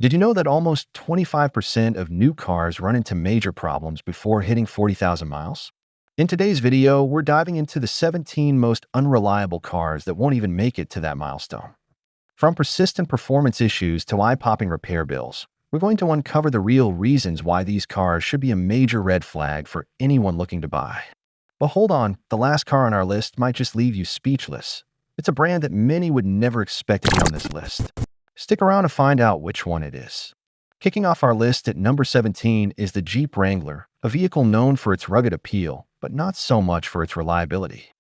Did you know that almost 25% of new cars run into major problems before hitting 40,000 miles? In today's video, we're diving into the 17 most unreliable cars that won't even make it to that milestone. From persistent performance issues to eye-popping repair bills, we're going to uncover the real reasons why these cars should be a major red flag for anyone looking to buy. But hold on, the last car on our list might just leave you speechless. It's a brand that many would never expect to be on this list. Stick around to find out which one it is. Kicking off our list at number 17 is the Jeep Wrangler, a vehicle known for its rugged appeal, but not so much for its reliability.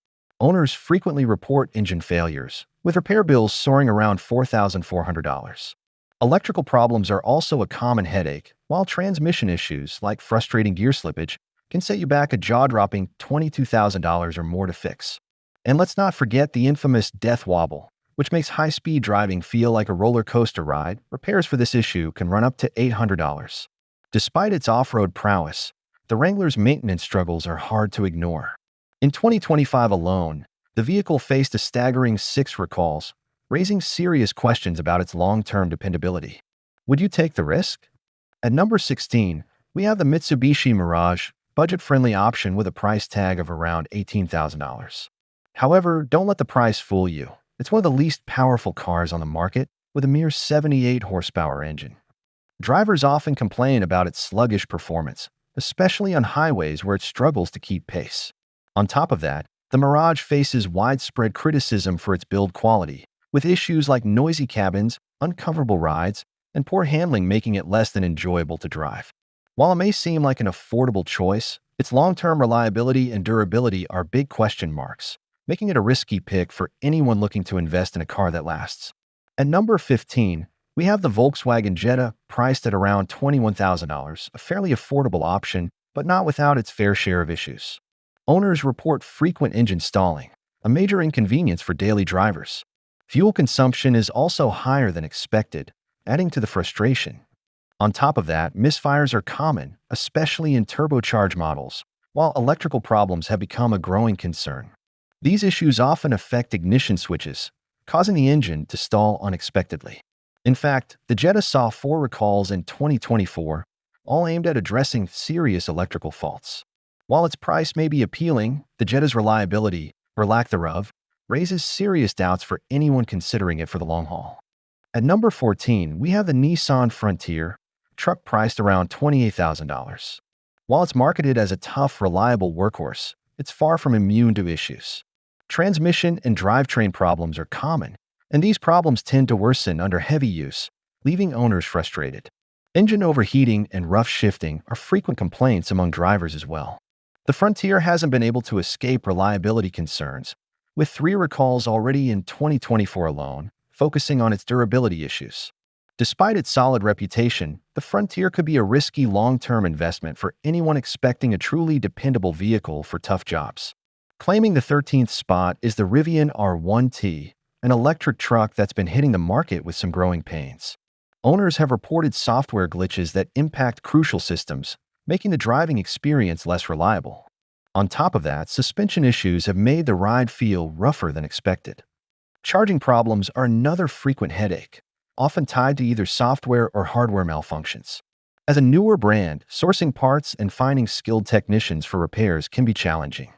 Owners frequently report engine failures, with repair bills soaring around $4,400. Electrical problems are also a common headache, while transmission issues, like frustrating gear slippage, can set you back a jaw-dropping $22,000 or more to fix. And let's not forget the infamous death wobble, which makes high-speed driving feel like a roller coaster ride. Repairs for this issue can run up to $800. Despite its off-road prowess, the Wrangler's maintenance struggles are hard to ignore. In 2025 alone, the vehicle faced a staggering 6 recalls, raising serious questions about its long-term dependability. Would you take the risk? At number 16, we have the Mitsubishi Mirage, budget-friendly option with a price tag of around $18,000. However, don't let the price fool you. It's one of the least powerful cars on the market, with a mere 78 horsepower engine. Drivers often complain about its sluggish performance, especially on highways where it struggles to keep pace. On top of that, the Mirage faces widespread criticism for its build quality, with issues like noisy cabins, uncomfortable rides, and poor handling making it less than enjoyable to drive. While it may seem like an affordable choice, its long-term reliability and durability are big question marks, making it a risky pick for anyone looking to invest in a car that lasts. At number 15, we have the Volkswagen Jetta, priced at around $21,000, a fairly affordable option, but not without its fair share of issues. Owners report frequent engine stalling, a major inconvenience for daily drivers. Fuel consumption is also higher than expected, adding to the frustration. On top of that, misfires are common, especially in turbocharged models, while electrical problems have become a growing concern. These issues often affect ignition switches, causing the engine to stall unexpectedly. In fact, the Jetta saw 4 recalls in 2024, all aimed at addressing serious electrical faults. While its price may be appealing, the Jetta's reliability, or lack thereof, raises serious doubts for anyone considering it for the long haul. At number 14, we have the Nissan Frontier, truck priced around $28,000. While it's marketed as a tough, reliable workhorse, it's far from immune to issues. Transmission and drivetrain problems are common, and these problems tend to worsen under heavy use, leaving owners frustrated. Engine overheating and rough shifting are frequent complaints among drivers as well. The Frontier hasn't been able to escape reliability concerns, with 3 recalls already in 2024 alone, focusing on its durability issues. Despite its solid reputation, the Frontier could be a risky long-term investment for anyone expecting a truly dependable vehicle for tough jobs. Claiming the 13th spot is the Rivian R1T, an electric truck that's been hitting the market with some growing pains. Owners have reported software glitches that impact crucial systems, making the driving experience less reliable. On top of that, suspension issues have made the ride feel rougher than expected. Charging problems are another frequent headache, often tied to either software or hardware malfunctions. As a newer brand, sourcing parts and finding skilled technicians for repairs can be challenging.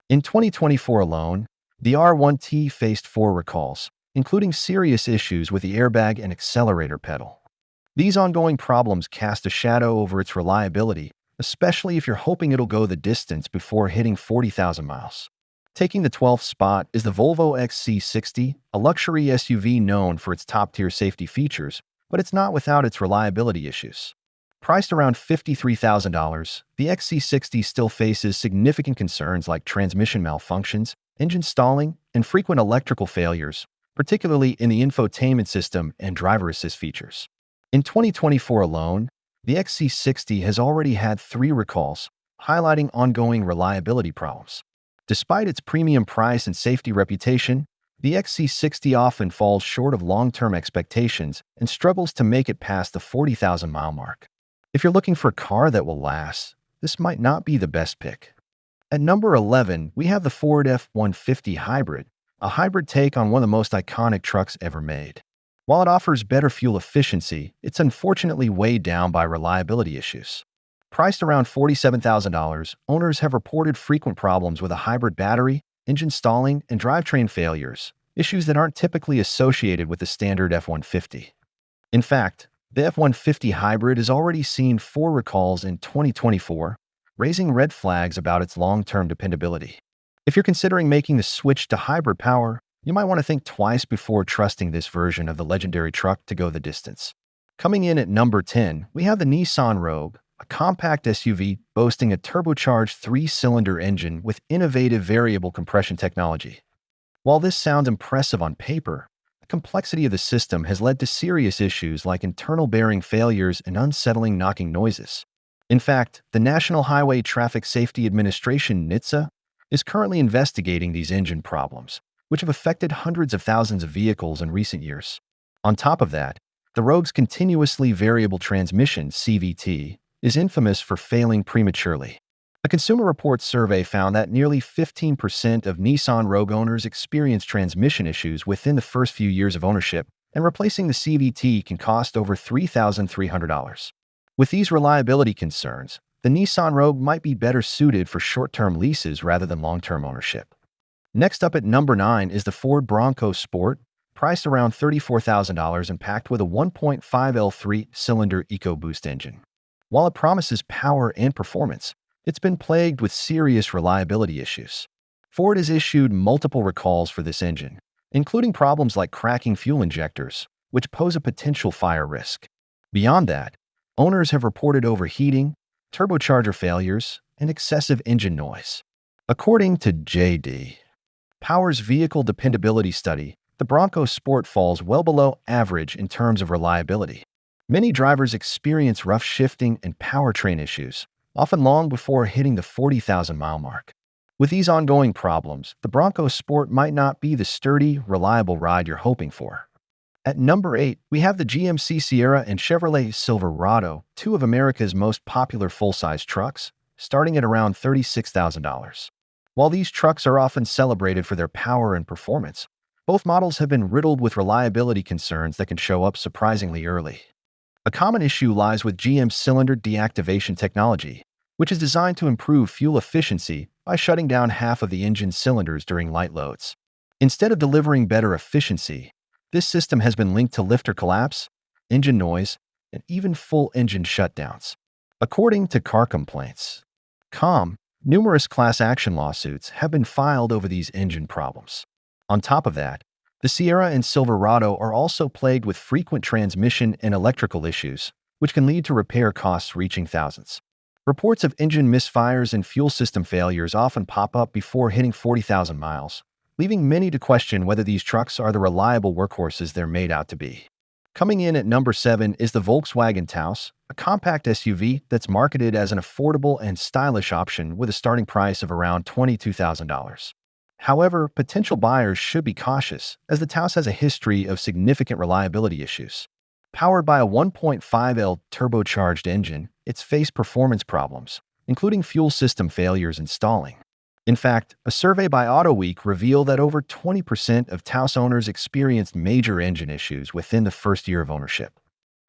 In 2024 alone, the R1T faced 4 recalls, including serious issues with the airbag and accelerator pedal. These ongoing problems cast a shadow over its reliability, especially if you're hoping it'll go the distance before hitting 40,000 miles. Taking the 12th spot is the Volvo XC60, a luxury SUV known for its top-tier safety features, but it's not without its reliability issues. Priced around $53,000, the XC60 still faces significant concerns like transmission malfunctions, engine stalling, and frequent electrical failures, particularly in the infotainment system and driver assist features. In 2024 alone, the XC60 has already had 3 recalls, highlighting ongoing reliability problems. Despite its premium price and safety reputation, the XC60 often falls short of long-term expectations and struggles to make it past the 40,000-mile mark. If you're looking for a car that will last, this might not be the best pick. At number 11, we have the Ford F-150 Hybrid, a hybrid take on one of the most iconic trucks ever made. While it offers better fuel efficiency, it's unfortunately weighed down by reliability issues. Priced around $47,000, owners have reported frequent problems with a hybrid battery, engine stalling, and drivetrain failures, issues that aren't typically associated with the standard F-150. In fact, the F-150 hybrid has already seen 4 recalls in 2024, raising red flags about its long-term dependability. If you're considering making the switch to hybrid power, you might want to think twice before trusting this version of the legendary truck to go the distance. Coming in at number 10, we have the Nissan Rogue, a compact SUV boasting a turbocharged 3-cylinder engine with innovative variable compression technology. While this sounds impressive on paper, the complexity of the system has led to serious issues like internal bearing failures and unsettling knocking noises. In fact, the National Highway Traffic Safety Administration (NHTSA) is currently investigating these engine problems, which have affected hundreds of thousands of vehicles in recent years. On top of that, the Rogue's continuously variable transmission (CVT) is infamous for failing prematurely. A Consumer Reports survey found that nearly 15% of Nissan Rogue owners experience transmission issues within the first few years of ownership, and replacing the CVT can cost over $3,300. With these reliability concerns, the Nissan Rogue might be better suited for short-term leases rather than long-term ownership. Next up at number 9 is the Ford Bronco Sport, priced around $34,000 and packed with a 1.5L 3-cylinder EcoBoost engine. While it promises power and performance, it's been plagued with serious reliability issues. Ford has issued multiple recalls for this engine, including problems like cracking fuel injectors, which pose a potential fire risk. Beyond that, owners have reported overheating, turbocharger failures, and excessive engine noise. According to J.D. Power's vehicle dependability study, the Bronco Sport falls well below average in terms of reliability. Many drivers experience rough shifting and powertrain issues, often long before hitting the 40,000-mile mark. With these ongoing problems, the Bronco Sport might not be the sturdy, reliable ride you're hoping for. At number 8, we have the GMC Sierra and Chevrolet Silverado, two of America's most popular full-size trucks, starting at around $36,000. While these trucks are often celebrated for their power and performance, both models have been riddled with reliability concerns that can show up surprisingly early. A common issue lies with GM's cylinder deactivation technology, which is designed to improve fuel efficiency by shutting down half of the engine's cylinders during light loads. Instead of delivering better efficiency, this system has been linked to lifter collapse, engine noise, and even full engine shutdowns. According to Car Complaints.com, numerous class action lawsuits have been filed over these engine problems. On top of that, the Sierra and Silverado are also plagued with frequent transmission and electrical issues, which can lead to repair costs reaching thousands. Reports of engine misfires and fuel system failures often pop up before hitting 40,000 miles, leaving many to question whether these trucks are the reliable workhorses they're made out to be. Coming in at number 7 is the Volkswagen Taos, a compact SUV that's marketed as an affordable and stylish option with a starting price of around $22,000. However, potential buyers should be cautious, as the Taos has a history of significant reliability issues. Powered by a 1.5L turbocharged engine, it's faced performance problems, including fuel system failures and stalling. In fact, a survey by AutoWeek revealed that over 20% of Taos owners experienced major engine issues within the first year of ownership.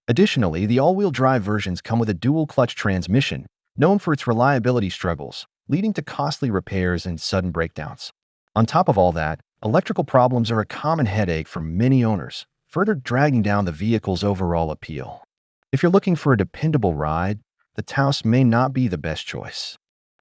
Additionally, the all-wheel drive versions come with a dual-clutch transmission, known for its reliability struggles, leading to costly repairs and sudden breakdowns. On top of all that, electrical problems are a common headache for many owners, further dragging down the vehicle's overall appeal. If you're looking for a dependable ride, the Taos may not be the best choice.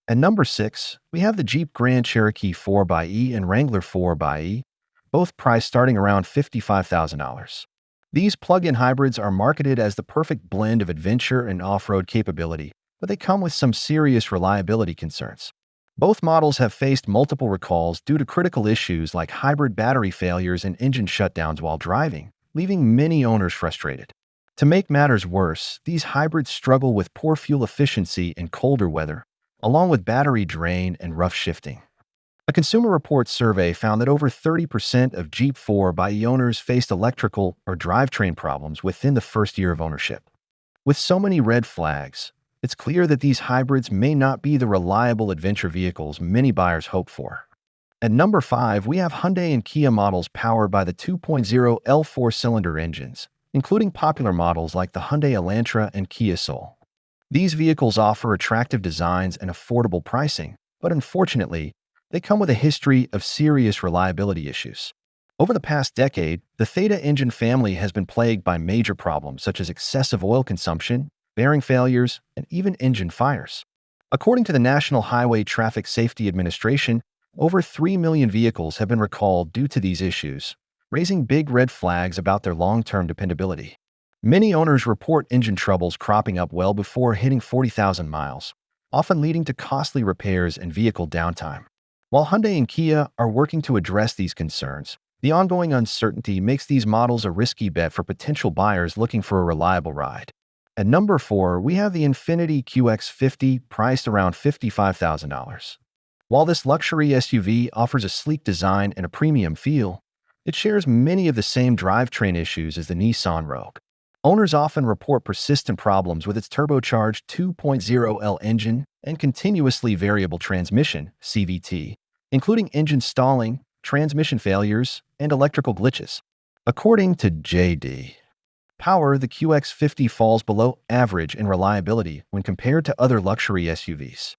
At number 6, we have the Jeep Grand Cherokee 4xe and Wrangler 4xe, both priced starting around $55,000. These plug-in hybrids are marketed as the perfect blend of adventure and off-road capability, but they come with some serious reliability concerns. Both models have faced multiple recalls due to critical issues like hybrid battery failures and engine shutdowns while driving, leaving many owners frustrated. To make matters worse, these hybrids struggle with poor fuel efficiency in colder weather, along with battery drain and rough shifting. A Consumer Reports survey found that over 30% of Jeep 4xe owners faced electrical or drivetrain problems within the first year of ownership. With so many red flags, it's clear that these hybrids may not be the reliable adventure vehicles many buyers hope for. At number 5, we have Hyundai and Kia models powered by the 2.0 L four-cylinder engines, including popular models like the Hyundai Elantra and Kia Soul. These vehicles offer attractive designs and affordable pricing, but unfortunately, they come with a history of serious reliability issues. Over the past decade, the Theta engine family has been plagued by major problems such as excessive oil consumption, bearing failures, and even engine fires. According to the National Highway Traffic Safety Administration, over 3 million vehicles have been recalled due to these issues, raising big red flags about their long-term dependability. Many owners report engine troubles cropping up well before hitting 40,000 miles, often leading to costly repairs and vehicle downtime. While Hyundai and Kia are working to address these concerns, the ongoing uncertainty makes these models a risky bet for potential buyers looking for a reliable ride. At number 4, we have the Infiniti QX50, priced around $55,000. While this luxury SUV offers a sleek design and a premium feel, it shares many of the same drivetrain issues as the Nissan Rogue. Owners often report persistent problems with its turbocharged 2.0L engine and continuously variable transmission (CVT), including engine stalling, transmission failures, and electrical glitches. According to JD Power, the QX50 falls below average in reliability when compared to other luxury SUVs.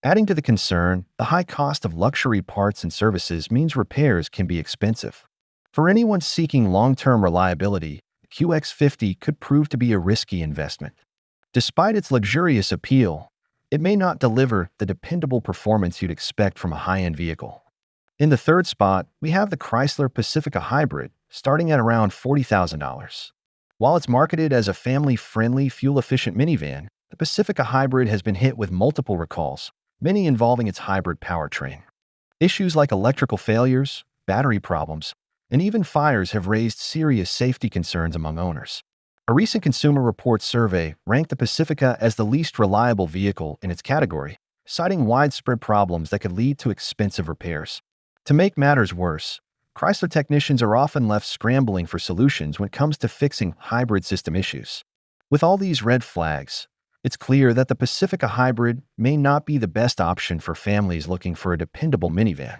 Adding to the concern, the high cost of luxury parts and services means repairs can be expensive. For anyone seeking long-term reliability, the QX50 could prove to be a risky investment. Despite its luxurious appeal, it may not deliver the dependable performance you'd expect from a high-end vehicle. In the third spot, we have the Chrysler Pacifica Hybrid, starting at around $40,000. While it's marketed as a family-friendly, fuel-efficient minivan, the Pacifica Hybrid has been hit with multiple recalls, many involving its hybrid powertrain. Issues like electrical failures, battery problems, and even fires have raised serious safety concerns among owners. A recent Consumer Reports survey ranked the Pacifica as the least reliable vehicle in its category, citing widespread problems that could lead to expensive repairs. To make matters worse, Chrysler technicians are often left scrambling for solutions when it comes to fixing hybrid system issues. With all these red flags, it's clear that the Pacifica Hybrid may not be the best option for families looking for a dependable minivan.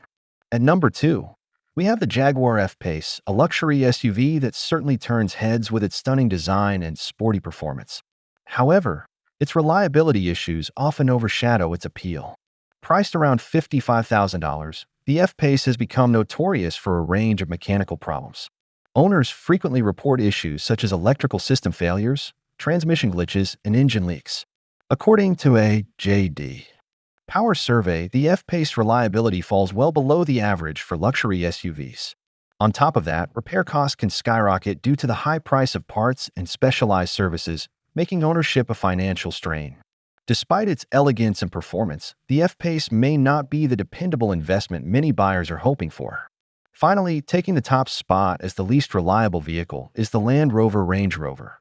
At number 2, we have the Jaguar F-Pace, a luxury SUV that certainly turns heads with its stunning design and sporty performance. However, its reliability issues often overshadow its appeal. Priced around $55,000, the F-Pace has become notorious for a range of mechanical problems. Owners frequently report issues such as electrical system failures, transmission glitches, and engine leaks. According to a JD Power survey, the F-Pace reliability falls well below the average for luxury SUVs. On top of that, repair costs can skyrocket due to the high price of parts and specialized services, making ownership a financial strain. Despite its elegance and performance, the F-Pace may not be the dependable investment many buyers are hoping for. Finally, taking the top spot as the least reliable vehicle is the Land Rover Range Rover.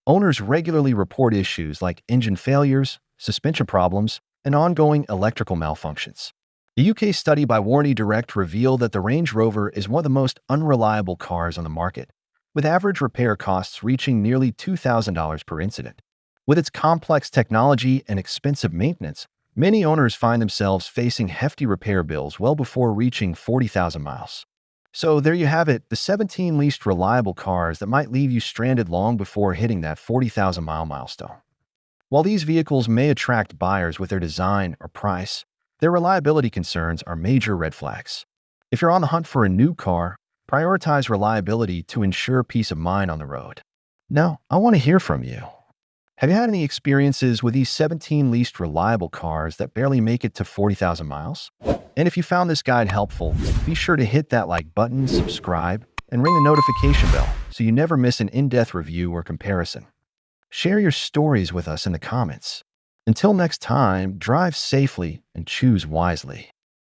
Owners regularly report issues like engine failures, suspension problems, and ongoing electrical malfunctions. A UK study by Warranty Direct revealed that the Range Rover is one of the most unreliable cars on the market, with average repair costs reaching nearly $2,000 per incident. With its complex technology and expensive maintenance, many owners find themselves facing hefty repair bills well before reaching 40,000 miles. So there you have it, the 17 least reliable cars that might leave you stranded long before hitting that 40,000-mile milestone. While these vehicles may attract buyers with their design or price, their reliability concerns are major red flags. If you're on the hunt for a new car, prioritize reliability to ensure peace of mind on the road. Now, I want to hear from you. Have you had any experiences with these 17 least reliable cars that barely make it to 40,000 miles? And if you found this guide helpful, be sure to hit that like button, subscribe, and ring the notification bell so you never miss an in-depth review or comparison. Share your stories with us in the comments. Until next time, drive safely and choose wisely.